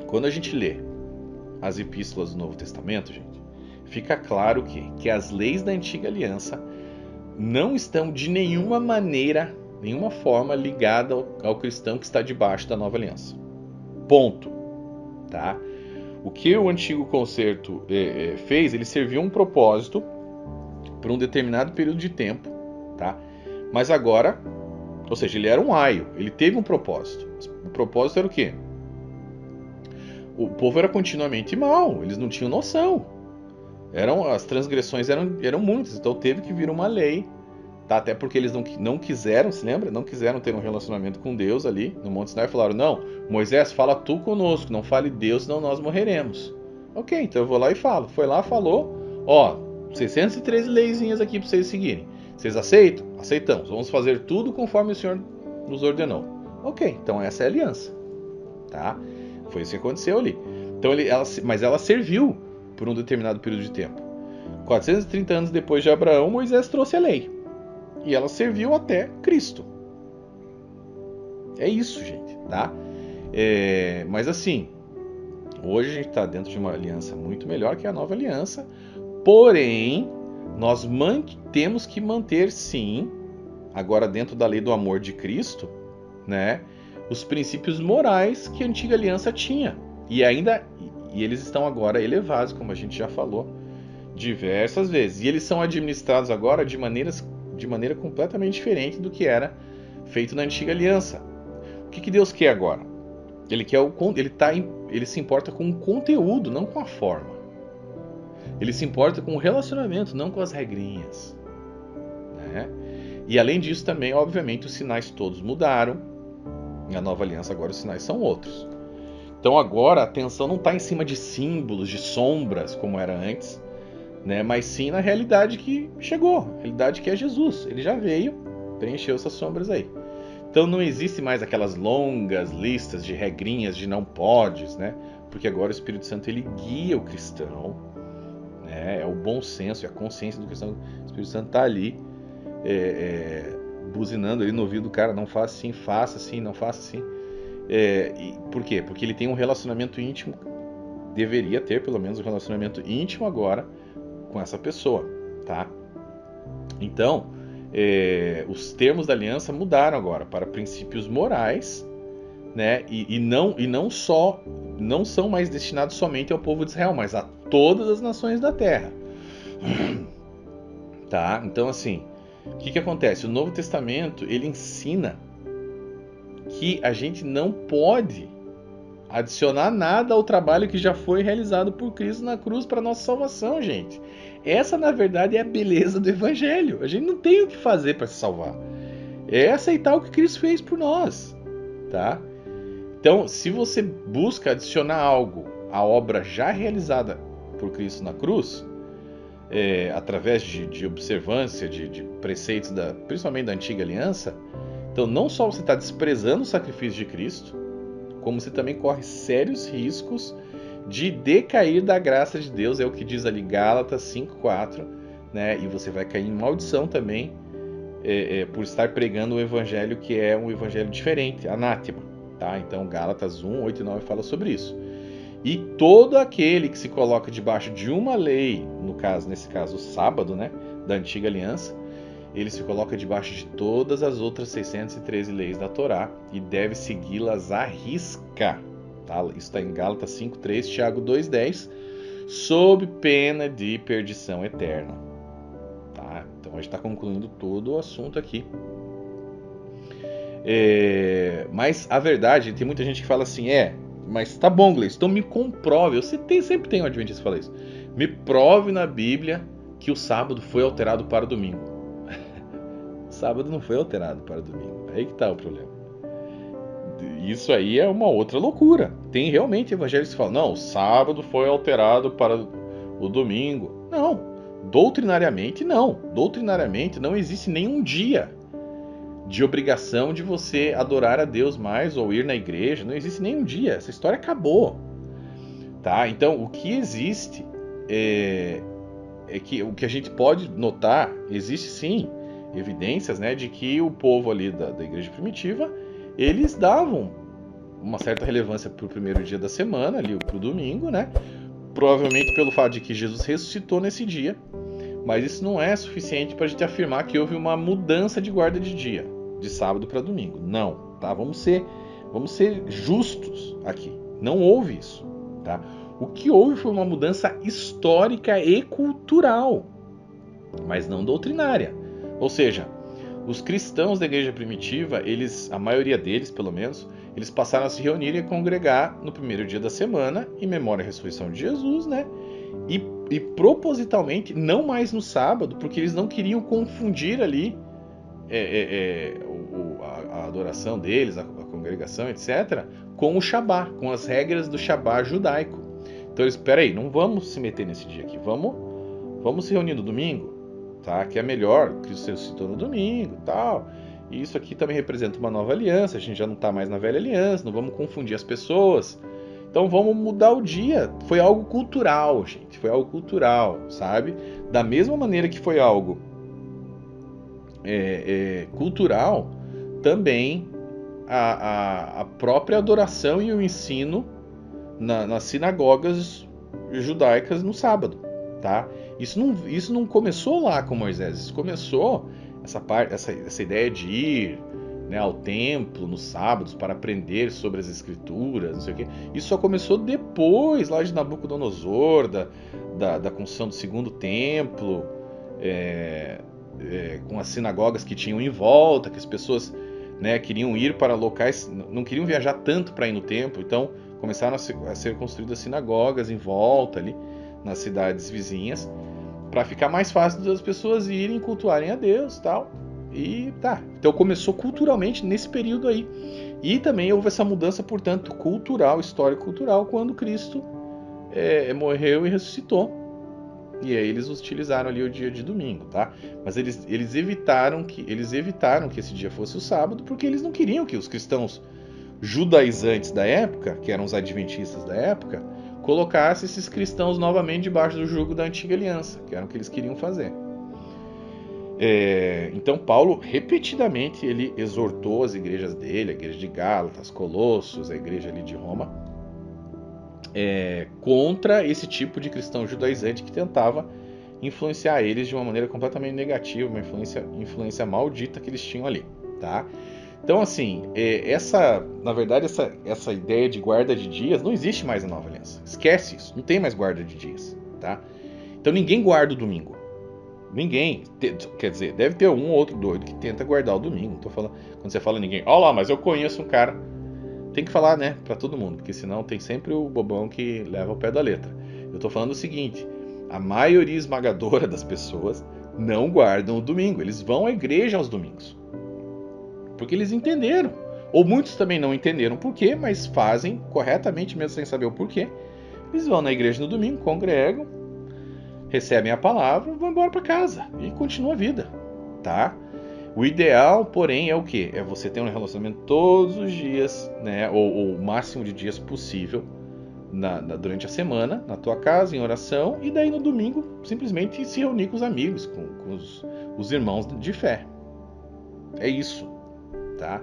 quando a gente lê as epístolas do Novo Testamento, gente, fica claro que as leis da Antiga Aliança não estão de nenhuma maneira, nenhuma forma ligada ao cristão que está debaixo da Nova Aliança. Ponto. Tá? O que o Antigo Concerto fez, ele serviu um propósito por um determinado período de tempo, tá? Mas agora, ou seja, ele era um aio, ele teve um propósito. O propósito era o quê? O povo era continuamente mau, eles não tinham noção. As transgressões eram muitas, então teve que vir uma lei, tá? Até porque eles não quiseram, se lembra? Não quiseram ter um relacionamento com Deus ali no Monte Sinai. Falaram, não, Moisés, fala tu conosco, não fale Deus, senão nós morreremos. Ok, então eu vou lá e falo. Foi lá, falou, ó, 613 leizinhas aqui para vocês seguirem. Vocês aceitam? Aceitamos. Vamos fazer tudo conforme o Senhor nos ordenou. Ok, então essa é a aliança, tá? Foi isso que aconteceu ali. Então mas ela serviu por um determinado período de tempo. 430 anos depois de Abraão, Moisés trouxe a lei. E ela serviu até Cristo. É isso, gente, tá? Mas assim, hoje a gente está dentro de uma aliança muito melhor que a nova aliança. Porém, nós temos que manter, sim, agora dentro da lei do amor de Cristo, né, os princípios morais que a antiga aliança tinha. E eles estão agora elevados, como a gente já falou diversas vezes. E eles são administrados agora de maneira completamente diferente do que era feito na antiga aliança. O que Deus quer agora? Ele se importa com o conteúdo, não com a forma. Ele se importa com o relacionamento, não com as regrinhas, né? E além disso também, obviamente, os sinais todos mudaram. Na nova aliança agora os sinais são outros. Então agora a atenção não está em cima de símbolos, de sombras, como era antes, né? Mas sim na realidade que chegou, a realidade que é Jesus. Ele já veio, preencheu essas sombras aí. Então não existe mais aquelas longas listas de regrinhas de não podes, né? Porque agora o Espírito Santo ele guia o cristão, né? É o bom senso, é a consciência do cristão. O Espírito Santo está ali buzinando ali no ouvido do cara, não faça assim, não faça assim. Por quê? Porque ele tem um relacionamento íntimo, deveria ter pelo menos um relacionamento íntimo agora com essa pessoa, tá? Então, os termos da aliança mudaram agora para princípios morais, né? E não são mais destinados somente ao povo de Israel, mas a todas as nações da terra, tá? Então, assim, o que acontece? O Novo Testamento ele ensina que a gente não pode adicionar nada ao trabalho que já foi realizado por Cristo na cruz para nossa salvação, gente. Essa, na verdade, é a beleza do Evangelho. A gente não tem o que fazer para se salvar. É aceitar o que Cristo fez por nós, tá? Então, se você busca adicionar algo à obra já realizada por Cristo na cruz, através de observância de preceitos, principalmente da antiga aliança, então não só você está desprezando o sacrifício de Cristo, como você também corre sérios riscos de decair da graça de Deus, é o que diz ali Gálatas 5:4, né? E você vai cair em maldição também por estar pregando um evangelho que é um evangelho diferente, anátema, tá? Então Gálatas 1:8 e 9 fala sobre isso. E todo aquele que se coloca debaixo de uma lei, nesse caso o sábado, né, da antiga aliança, ele se coloca debaixo de todas as outras 613 leis da Torá e deve segui-las à risca. Tá? Isso está em Gálatas 5:3, Tiago 2:10, sob pena de perdição eterna. Tá? Então a gente está concluindo todo o assunto aqui. Mas a verdade, tem muita gente que fala assim, mas tá bom, Gleice, então me comprove. Sempre tem um adventista que fala isso. Me prove na Bíblia que o sábado foi alterado para o domingo. O sábado não foi alterado para o domingo. Aí que está o problema. Isso aí é uma outra loucura. Tem realmente evangelhos que falam, não, o sábado foi alterado para o domingo. Não, doutrinariamente não. Doutrinariamente não existe nenhum dia de obrigação de você adorar a Deus mais ou ir na igreja. Não existe nenhum dia. Essa história acabou. Tá? Então, o que existe é que o que a gente pode notar, existe sim evidências, né, de que o povo ali da igreja primitiva, eles davam uma certa relevância para o primeiro dia da semana, ali para o domingo, né? Provavelmente pelo fato de que Jesus ressuscitou nesse dia, mas isso não é suficiente para a gente afirmar que houve uma mudança de guarda de dia, de sábado para domingo. Não, tá? Vamos ser justos aqui. Não houve isso, tá? O que houve foi uma mudança histórica e cultural, mas não doutrinária. Ou seja, os cristãos da igreja primitiva, a maioria deles, pelo menos, eles passaram a se reunir e a congregar no primeiro dia da semana, em memória à ressurreição de Jesus, né? E propositalmente, não mais no sábado, porque eles não queriam confundir ali a adoração deles, a congregação, etc., com o Shabá, com as regras do Shabá judaico. Então eles, peraí, não vamos se meter nesse dia aqui, vamos se reunir no domingo, tá? Que é melhor, Cristo ressuscitou no domingo e tal. E isso aqui também representa uma nova aliança, a gente já não está mais na velha aliança, não vamos confundir as pessoas. Então vamos mudar o dia. Foi algo cultural, gente, foi algo cultural, sabe? Da mesma maneira que foi algo cultural, também a própria adoração e o ensino nas sinagogas judaicas no sábado, tá? Isso não começou lá com Moisés, isso começou essa ideia de ir, né, ao templo nos sábados para aprender sobre as escrituras, não sei o quê. Isso só começou depois, lá de Nabucodonosor, da construção do segundo templo, com as sinagogas que tinham em volta, que as pessoas, né, queriam ir para locais, não queriam viajar tanto para ir no templo, então começaram a ser construídas sinagogas em volta ali, nas cidades vizinhas, para ficar mais fácil das pessoas irem cultuarem a Deus, tal. E tá. Então começou culturalmente nesse período aí. E também houve essa mudança, portanto, cultural, histórico-cultural, quando Cristo morreu e ressuscitou. E aí eles utilizaram ali o dia de domingo, tá? Mas eles evitaram que esse dia fosse o sábado, porque eles não queriam que os cristãos judaizantes da época, que eram os adventistas da época, colocassem esses cristãos novamente debaixo do jugo da antiga aliança, que era o que eles queriam fazer. Então Paulo repetidamente ele exortou as igrejas dele, a igreja de Gálatas, Colossos, a igreja ali de Roma, contra esse tipo de cristão judaizante que tentava influenciar eles de uma maneira completamente negativa, uma influência maldita que eles tinham ali, tá? Então, assim, na verdade, essa ideia de guarda de dias não existe mais na Nova Aliança. Esquece isso, não tem mais guarda de dias, tá? Então, ninguém guarda o domingo. Ninguém, quer dizer, deve ter um ou outro doido que tenta guardar o domingo. Não tô falando, quando você fala ninguém, ó lá, mas eu conheço um cara. Tem que falar, né, pra todo mundo, porque senão tem sempre o bobão que leva ao pé da letra. Eu tô falando o seguinte, a maioria esmagadora das pessoas não guardam o domingo, eles vão à igreja aos domingos. Porque eles entenderam. Ou muitos também não entenderam por quê, mas fazem corretamente mesmo sem saber o porquê. Eles vão na igreja no domingo, congregam, recebem a palavra, vão embora para casa e continua a vida, tá? O ideal, porém, é o quê? É você ter um relacionamento todos os dias, né? Ou o máximo de dias possível durante a semana, na tua casa, em oração, e daí no domingo simplesmente se reunir com os amigos, com os irmãos de fé. É isso. Tá?